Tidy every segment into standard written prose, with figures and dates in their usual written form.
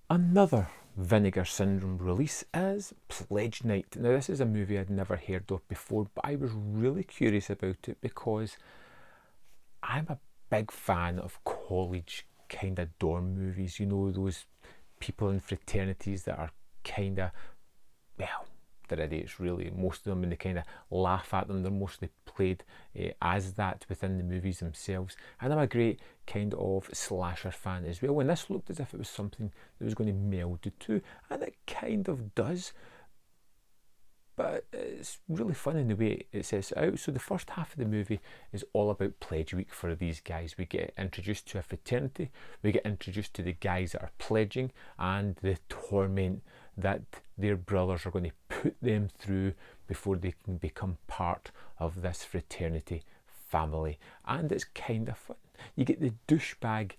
Another Vinegar Syndrome release is Pledge Night. Now, this is a movie I'd never heard of before, but I was really curious about it because I'm a big fan of college kind of dorm movies. You know, those people in fraternities that are kind of, well, they're idiots really, most of them, and they kind of laugh at them. They're mostly played as that within the movies themselves. And I'm a great kind of slasher fan as well. And this looked as if it was something that was going to meld the two, and it kind of does. But it's really fun in the way it sets it out. So the first half of the movie is all about Pledge Week for these guys. We get introduced to a fraternity, we get introduced to the guys that are pledging, and the torment that their brothers are going to put them through before they can become part of this fraternity family. And it's kind of fun. You get the douchebag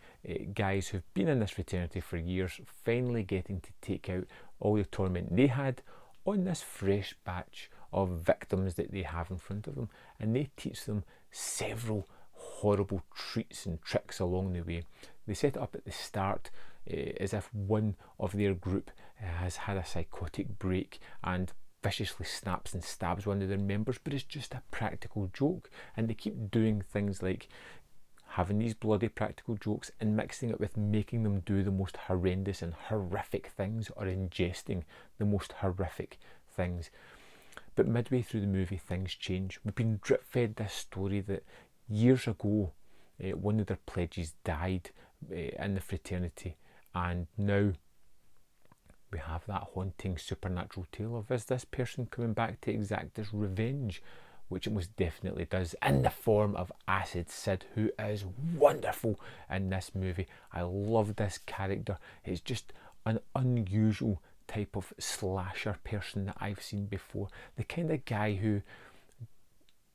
guys who've been in this fraternity for years finally getting to take out all the torment they had on this fresh batch of victims that they have in front of them, and they teach them several horrible treats and tricks along the way. They set it up at the start as if one of their group has had a psychotic break and viciously snaps and stabs one of their members, but it's just a practical joke. And they keep doing things like having these bloody practical jokes and mixing it with making them do the most horrendous and horrific things, or ingesting the most horrific things. But midway through the movie, things change. We've been drip fed this story that years ago one of their pledges died in the fraternity, and now we have that haunting supernatural tale of, is this person coming back to exact his revenge? Which it most definitely does, in the form of Acid Sid, who is wonderful in this movie. I love this character. It's just an unusual type of slasher person that I've seen before. The kind of guy who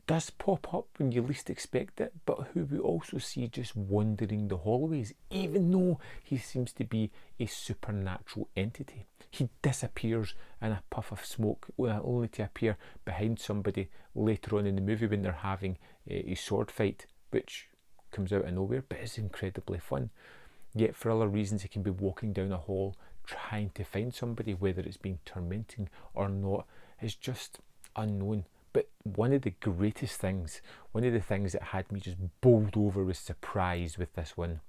does pop up when you least expect it, but who we also see just wandering the hallways, even though he seems to be a supernatural entity. He disappears in a puff of smoke, only to appear behind somebody later on in the movie when they're having a sword fight, which comes out of nowhere, but is incredibly fun. Yet for other reasons, he can be walking down a hall trying to find somebody, whether it's being tormenting or not, is just unknown. But one of the greatest things, one of the things that had me just bowled over with surprise with this one,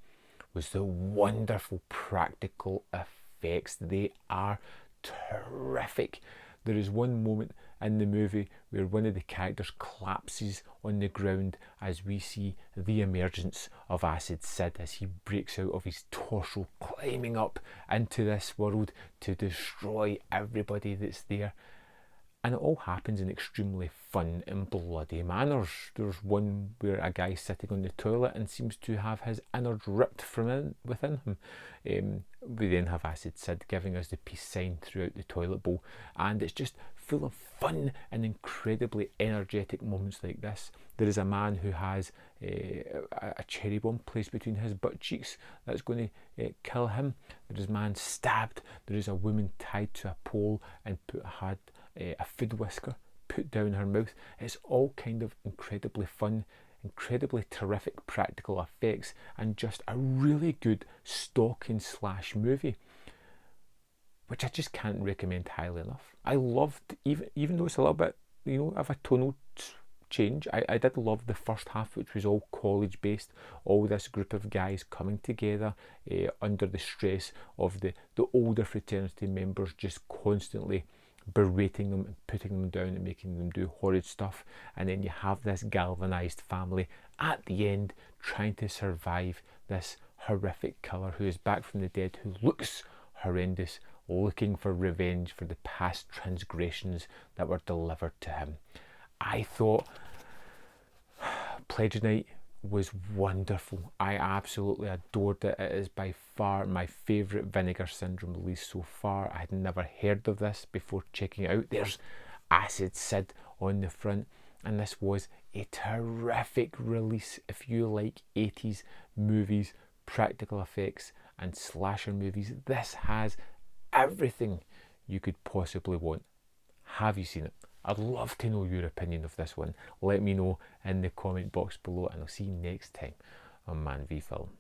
was the wonderful practical effects. They are terrific. There is one moment in the movie where one of the characters collapses on the ground as we see the emergence of Acid Sid as he breaks out of his torso, climbing up into this world to destroy everybody that's there. And it all happens in extremely fun and bloody manners. There's one where a guy's sitting on the toilet and seems to have his innards ripped from within him. We then have Acid Sid giving us the peace sign throughout the toilet bowl, and it's just full of fun and incredibly energetic moments like this. There is a man who has a cherry bomb placed between his butt cheeks that's going to kill him. There is a man stabbed. There is a woman tied to a pole and had a food whisker put down her mouth. It's all kind of incredibly fun, incredibly terrific practical effects, and just a really good stalking slash movie, which I just can't recommend highly enough. I loved, even though it's a little bit, of a tonal change, I did love the first half, which was all college based, all this group of guys coming together under the stress of the older fraternity members just constantly berating them and putting them down and making them do horrid stuff. And then you have this galvanized family at the end trying to survive this horrific killer who is back from the dead, who looks horrendous, looking for revenge for the past transgressions that were delivered to him. I thought Pledge Night was wonderful. I absolutely adored it. It is by far my favourite Vinegar Syndrome release so far. I had never heard of this before checking it out. There's Acid Sid on the front, and this was a terrific release if you like 80s movies, practical effects and slasher movies. This has everything you could possibly want. Have you seen it? I'd love to know your opinion of this one. Let me know in the comment box below, and I'll see you next time on Man v Film.